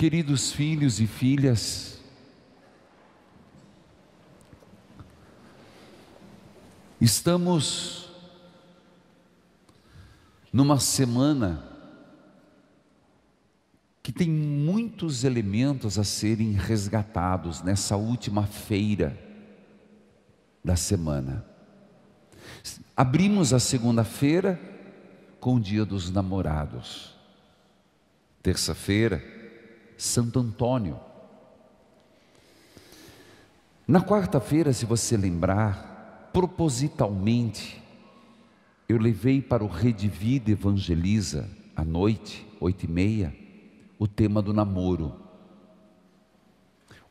Queridos filhos e filhas, estamos numa semana que tem muitos elementos a serem resgatados nessa última feira da semana. Abrimos a segunda-feira com o Dia dos Namorados. Terça-feira, Santo Antônio. Na quarta-feira, se você lembrar, propositalmente, eu levei para o Rede Vida Evangeliza, à noite, 8h30, o tema do namoro.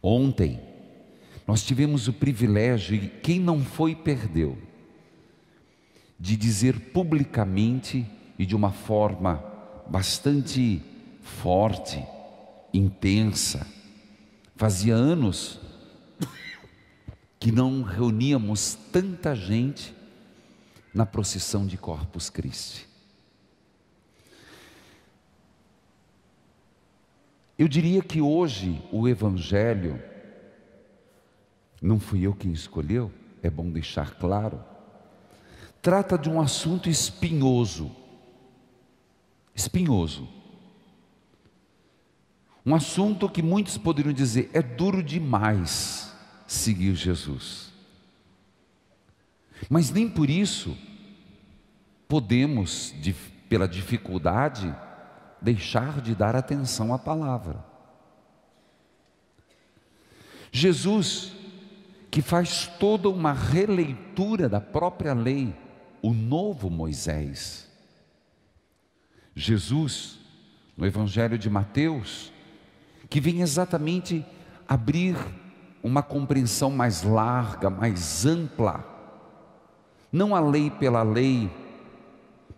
Ontem, nós tivemos o privilégio, e quem não foi perdeu, de dizer publicamente e de uma forma bastante forte, intensa. Fazia anos que não reuníamos tanta gente na procissão de Corpus Christi. Eu diria que hoje o Evangelho, não fui eu quem escolheu, é bom deixar claro, trata de um assunto espinhoso. Espinhoso. Um assunto que muitos poderiam dizer, é duro demais seguir Jesus. Mas nem por isso podemos, pela dificuldade, deixar de dar atenção à palavra. Jesus, que faz toda uma releitura da própria lei, o novo Moisés. Jesus, no Evangelho de Mateus, que vem exatamente abrir uma compreensão mais larga, mais ampla, não a lei pela lei,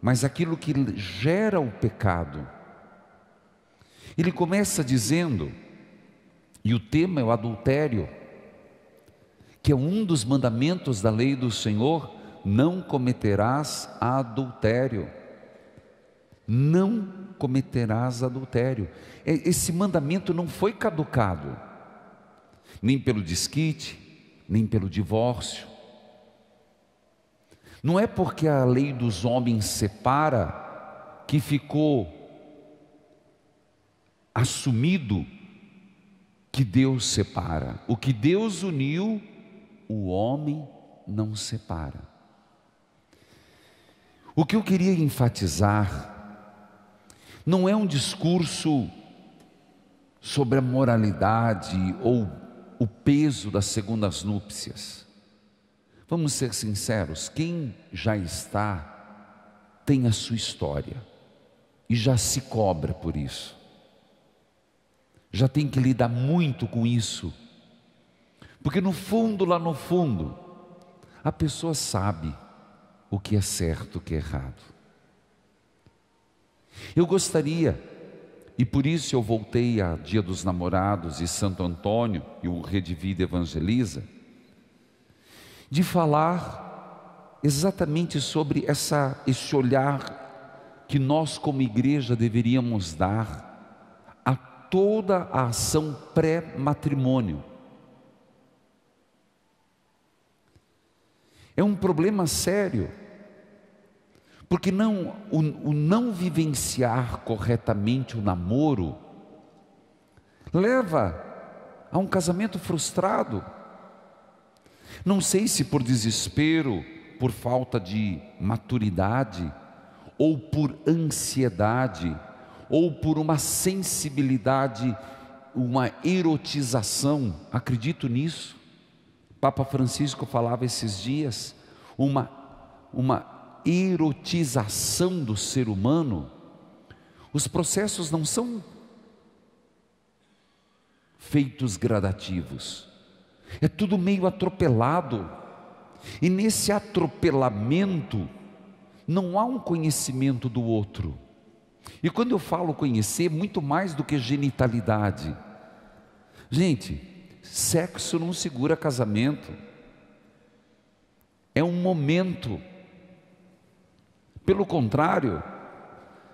mas aquilo que gera o pecado. Ele começa dizendo, e o tema é o adultério, que é um dos mandamentos da lei do Senhor: não cometerás adultério. Não cometerás adultério. Esse mandamento não foi caducado, nem pelo desquite, nem pelo divórcio. Não é porque a lei dos homens separa que ficou assumido que Deus separa. O que Deus uniu, o homem não separa. O que eu queria enfatizar não é um discurso sobre a moralidade ou o peso das segundas núpcias. Vamos ser sinceros, quem já está tem a sua história e já se cobra por isso. Já tem que lidar muito com isso, porque no fundo, lá no fundo, a pessoa sabe o que é certo, o que é errado. Eu gostaria, e por isso eu voltei a Dia dos Namorados e Santo Antônio e o Rede Vida Evangeliza, de falar exatamente sobre esse olhar que nós como igreja deveríamos dar a toda a ação pré-matrimônio. É um problema sério, porque o não vivenciar corretamente o namoro leva a um casamento frustrado. Não sei se por desespero, por falta de maturidade, ou por ansiedade, ou por uma sensibilidade, uma erotização, acredito nisso. Papa Francisco falava esses dias, uma erotização do ser humano. Os processos não são feitos gradativos, é tudo meio atropelado, e nesse atropelamento não há um conhecimento do outro. E quando eu falo conhecer, muito mais do que genitalidade. Gente, sexo não segura casamento, é um momento. Pelo contrário,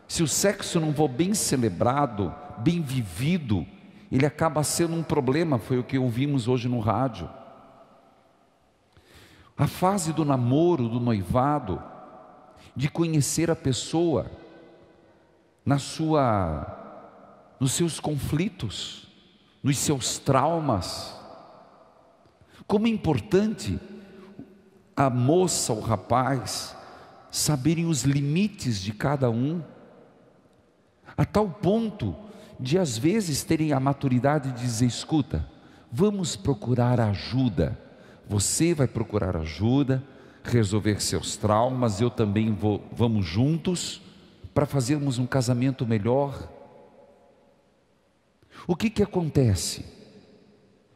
se o sexo não for bem celebrado, bem vivido, ele acaba sendo um problema, foi o que ouvimos hoje no rádio. A fase do namoro, do noivado, de conhecer a pessoa nos seus conflitos, nos seus traumas. Como é importante a moça, o rapaz, saberem os limites de cada um, a tal ponto de às vezes terem a maturidade de dizer: escuta, vamos procurar ajuda, você vai procurar ajuda, resolver seus traumas, eu também vou, vamos juntos, para fazermos um casamento melhor. O que acontece?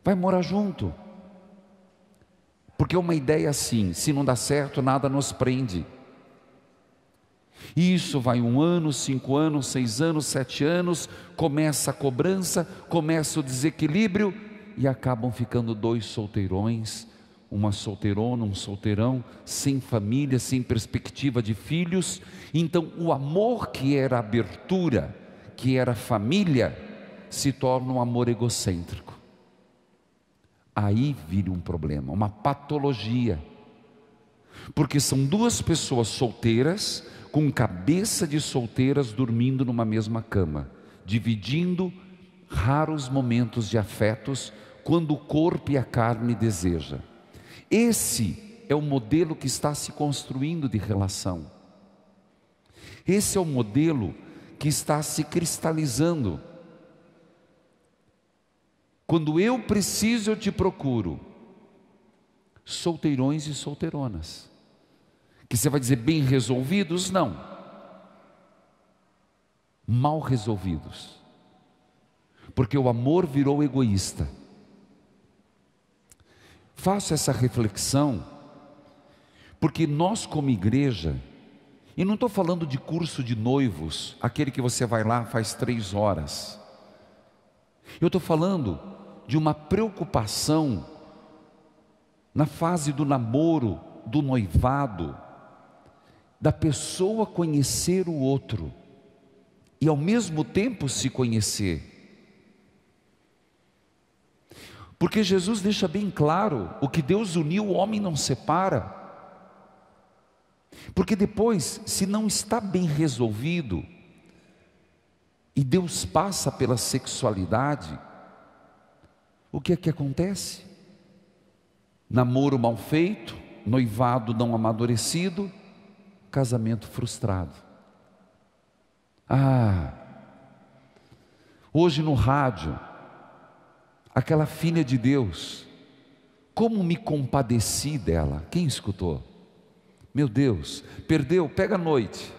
Vai morar junto, porque é uma ideia assim: se não dá certo, nada nos prende. E isso vai 1 ano, 5 anos, 6 anos, 7 anos, começa a cobrança, começa o desequilíbrio, e acabam ficando 2 solteirões, uma solteirona, um solteirão, sem família, sem perspectiva de filhos. Então o amor que era abertura, que era família, se torna um amor egocêntrico. Aí vira um problema, uma patologia, porque são 2 pessoas solteiras, com cabeça de solteiras, dormindo numa mesma cama, dividindo raros momentos de afetos, quando o corpo e a carne deseja. Esse é o modelo que está se construindo de relação. Esse é o modelo que está se cristalizando. Quando eu preciso, eu te procuro. Solteirões e solteironas, que você vai dizer bem resolvidos? Não, mal resolvidos, porque o amor virou egoísta. Faço essa reflexão, porque nós como igreja, e não estou falando de curso de noivos, aquele que você vai lá, faz 3 horas, eu estou falando de uma preocupação na fase do namoro, do noivado, da pessoa conhecer o outro e ao mesmo tempo se conhecer. Porque Jesus deixa bem claro: o que Deus uniu, o homem não separa. Porque depois, se não está bem resolvido, e Deus passa pela sexualidade, o que é que acontece? Namoro mal feito, noivado não amadurecido, casamento frustrado. Hoje no rádio, aquela filha de Deus, como me compadeci dela. Quem escutou? Meu Deus, perdeu, pega a noite.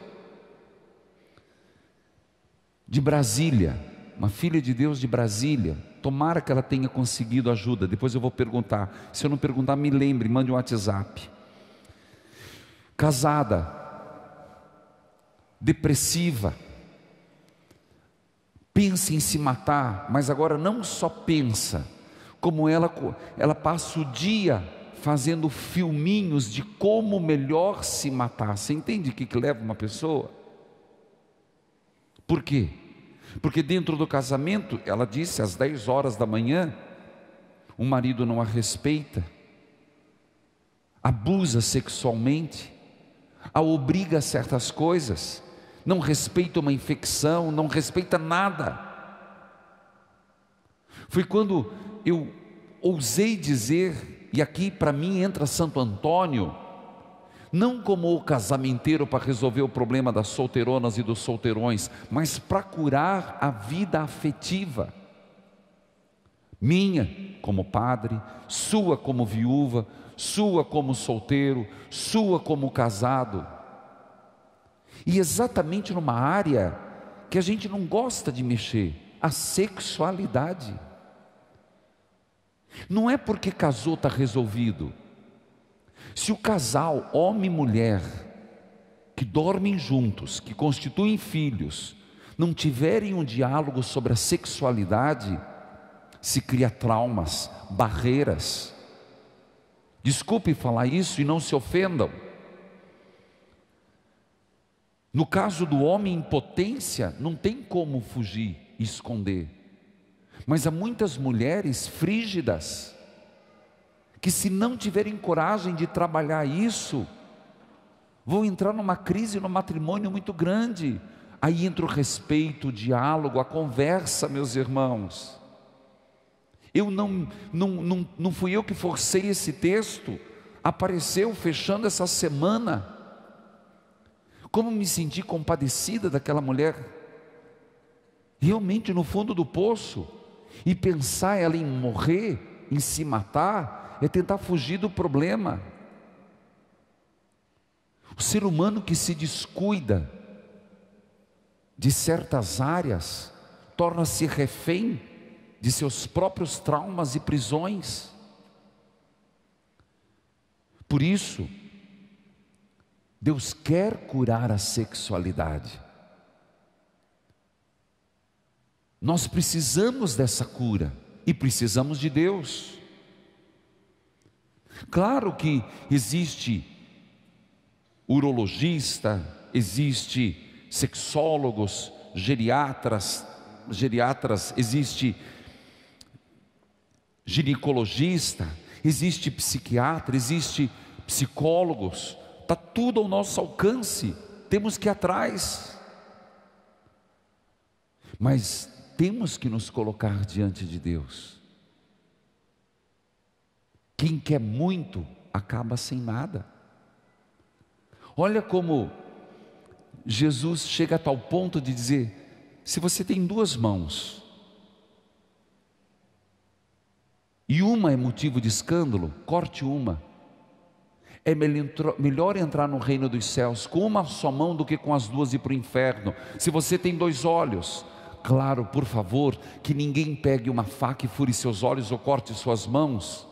De Brasília, uma filha de Deus de Brasília. Tomara que ela tenha conseguido ajuda. Depois eu vou perguntar. Se eu não perguntar, me lembre, mande um WhatsApp. Casada, depressiva, pensa em se matar, mas agora não só pensa, como ela passa o dia fazendo filminhos de como melhor se matar. Você entende o que leva uma pessoa? Por quê? Porque dentro do casamento, ela disse, às 10 horas da manhã, o marido não a respeita, abusa sexualmente, a obriga a certas coisas, não respeita uma infecção, não respeita nada. Foi quando eu ousei dizer, e aqui para mim entra Santo Antônio, não como o casamenteiro para resolver o problema das solteironas e dos solteirões, mas para curar a vida afetiva, minha como padre, sua como viúva, sua como solteiro, sua como casado. E exatamente numa área que a gente não gosta de mexer, a sexualidade. Não é porque casou está resolvido. Se o casal, homem e mulher, que dormem juntos, que constituem filhos, não tiverem um diálogo sobre a sexualidade, se cria traumas, barreiras. Desculpe falar isso e não se ofendam. No caso do homem em potência, não tem como fugir e esconder. Mas há muitas mulheres frígidas, que se não tiverem coragem de trabalhar isso, vão entrar numa crise no matrimônio muito grande. Aí entra o respeito, o diálogo, a conversa, meus irmãos. Não fui eu que forcei esse texto, apareceu fechando essa semana. Como me senti compadecida daquela mulher, realmente no fundo do poço. E pensar ela em morrer, em se matar, é tentar fugir do problema. O ser humano que se descuida de certas áreas, torna-se refém de seus próprios traumas e prisões. Por isso, Deus quer curar a sexualidade. Nós precisamos dessa cura e precisamos de Deus. Claro que existe urologista, existe sexólogos, geriatras, existe ginecologista, existe psiquiatra, existe psicólogos, está tudo ao nosso alcance, temos que ir atrás. Mas temos que nos colocar diante de Deus. Quem quer muito, acaba sem nada. Olha como Jesus chega a tal ponto de dizer: se você tem duas mãos, e uma é motivo de escândalo, corte uma. É melhor entrar no reino dos céus com uma só mão do que com as duas ir para o inferno. Se você tem dois olhos, claro, por favor, que ninguém pegue uma faca e fure seus olhos ou corte suas mãos.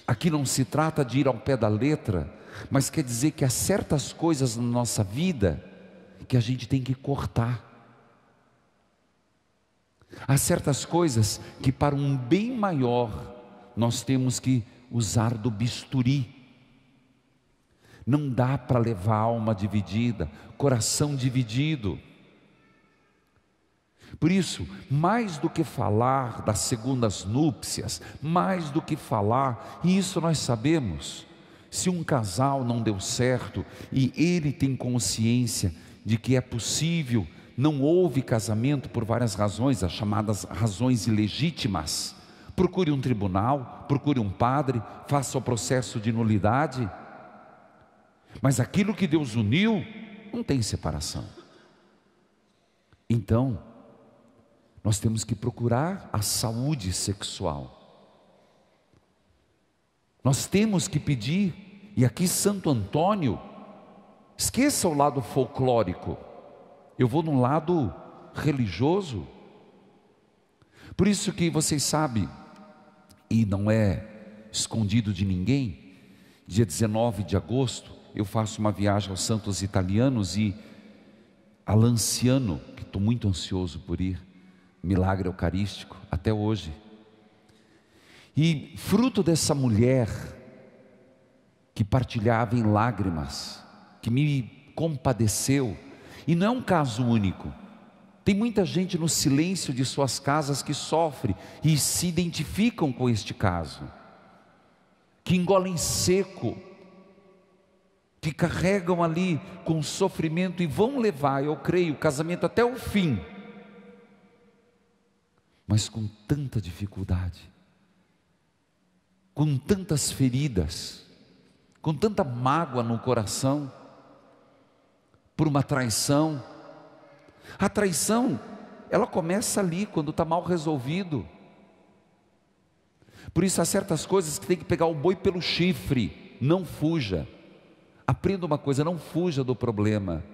Aqui não se trata de ir ao pé da letra, mas quer dizer que há certas coisas na nossa vida que a gente tem que cortar. Há certas coisas que, para um bem maior, nós temos que usar do bisturi. Não dá para levar alma dividida, coração dividido. Por isso, mais do que falar das segundas núpcias, mais do que falar, e isso nós sabemos, se um casal não deu certo e ele tem consciência de que é possível, não houve casamento por várias razões, as chamadas razões ilegítimas, procure um tribunal, procure um padre, faça o processo de nulidade. Mas aquilo que Deus uniu, não tem separação. Então, nós temos que procurar a saúde sexual. Nós temos que pedir, e aqui Santo Antônio, esqueça o lado folclórico, eu vou num lado religioso. Por isso que vocês sabem, e não é escondido de ninguém, dia 19 de agosto, eu faço uma viagem aos Santos Italianos e a Lanciano, que estou muito ansioso por ir, milagre eucarístico, até hoje. E fruto dessa mulher, que partilhava em lágrimas, que me compadeceu, e não é um caso único, tem muita gente no silêncio de suas casas que sofre e se identificam com este caso, que engolem seco, que carregam ali com sofrimento e vão levar, eu creio, o casamento até o fim, mas com tanta dificuldade, com tantas feridas, com tanta mágoa no coração, por uma traição. A traição, ela começa ali, quando está mal resolvido. Por isso há certas coisas que tem que pegar o boi pelo chifre, não fuja. Aprenda uma coisa, não fuja do problema.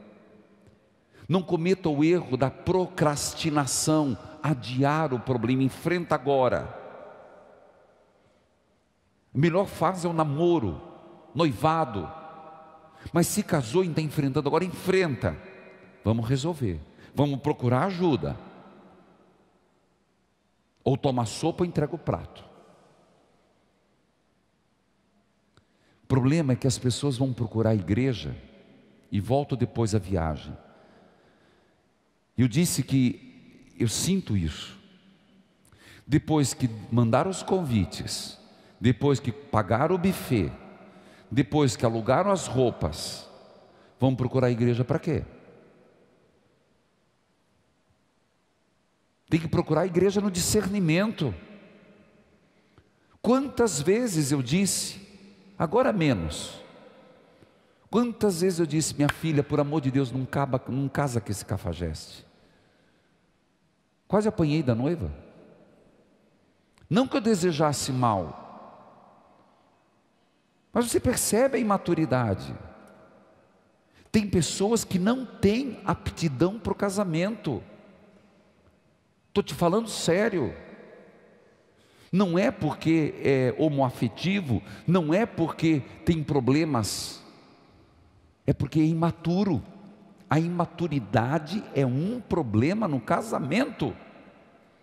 Não cometa o erro da procrastinação, adiar o problema, enfrenta agora. A melhor fase é o namoro, noivado. Mas se casou e está enfrentando agora, enfrenta. Vamos resolver, vamos procurar ajuda. Ou toma sopa ou entrega o prato. O problema é que as pessoas vão procurar a igreja e voltam depois à viagem. Eu disse que eu sinto isso. depois que mandaram os convites, depois que pagaram o buffet, depois que alugaram as roupas, vão procurar a igreja para quê? Tem que procurar a igreja no discernimento. Quantas vezes eu disse, agora menos, quantas vezes eu disse: minha filha, por amor de Deus, não casa com esse cafajeste. Quase apanhei da noiva. Não que eu desejasse mal, mas você percebe a imaturidade. Tem pessoas que não têm aptidão para o casamento. Estou te falando sério. Não é porque é homoafetivo, não é porque tem problemas, é porque é imaturo. A imaturidade é um problema no casamento,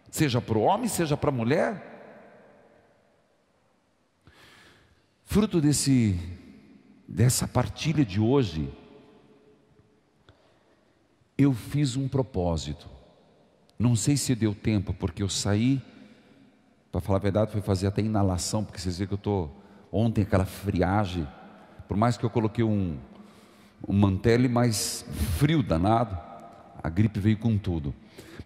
seja para o homem, seja para a mulher. Fruto dessa partilha de hoje, eu fiz um propósito. Não sei se deu tempo, porque eu saí, para falar a verdade, foi fazer até inalação, porque vocês viram que eu estou, ontem aquela friagem, por mais que eu coloquei um mantele mais frio danado, a gripe veio com tudo.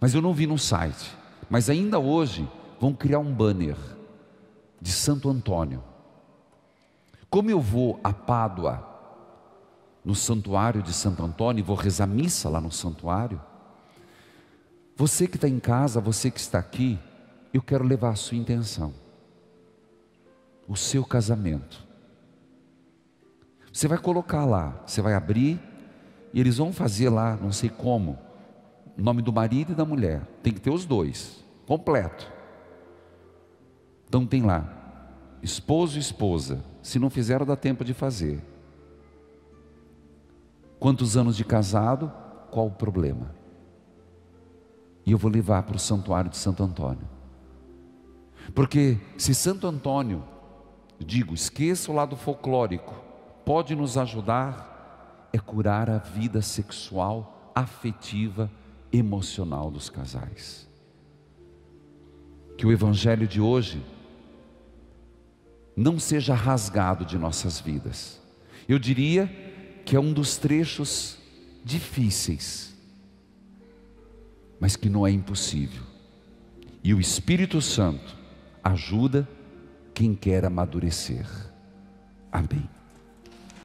Mas eu não vi no site, mas ainda hoje vão criar um banner de Santo Antônio. Como eu vou a Pádua, no santuário de Santo Antônio, vou rezar missa lá no santuário, você que está em casa, você que está aqui, eu quero levar a sua intenção, o seu casamento. Você vai colocar lá, você vai abrir, e eles vão fazer lá, não sei como, o nome do marido e da mulher, tem que ter os dois, completo. Então tem lá, esposo e esposa. Se não fizeram, dá tempo de fazer. Quantos anos de casado? Qual o problema? E eu vou levar para o santuário de Santo Antônio. Porque se Santo Antônio, esqueça o lado folclórico, pode nos ajudar, é curar a vida sexual, afetiva, emocional dos casais. Que o evangelho de hoje não seja rasgado de nossas vidas. Eu diria que é um dos trechos difíceis, mas que não é impossível. E o Espírito Santo ajuda quem quer amadurecer. Amém.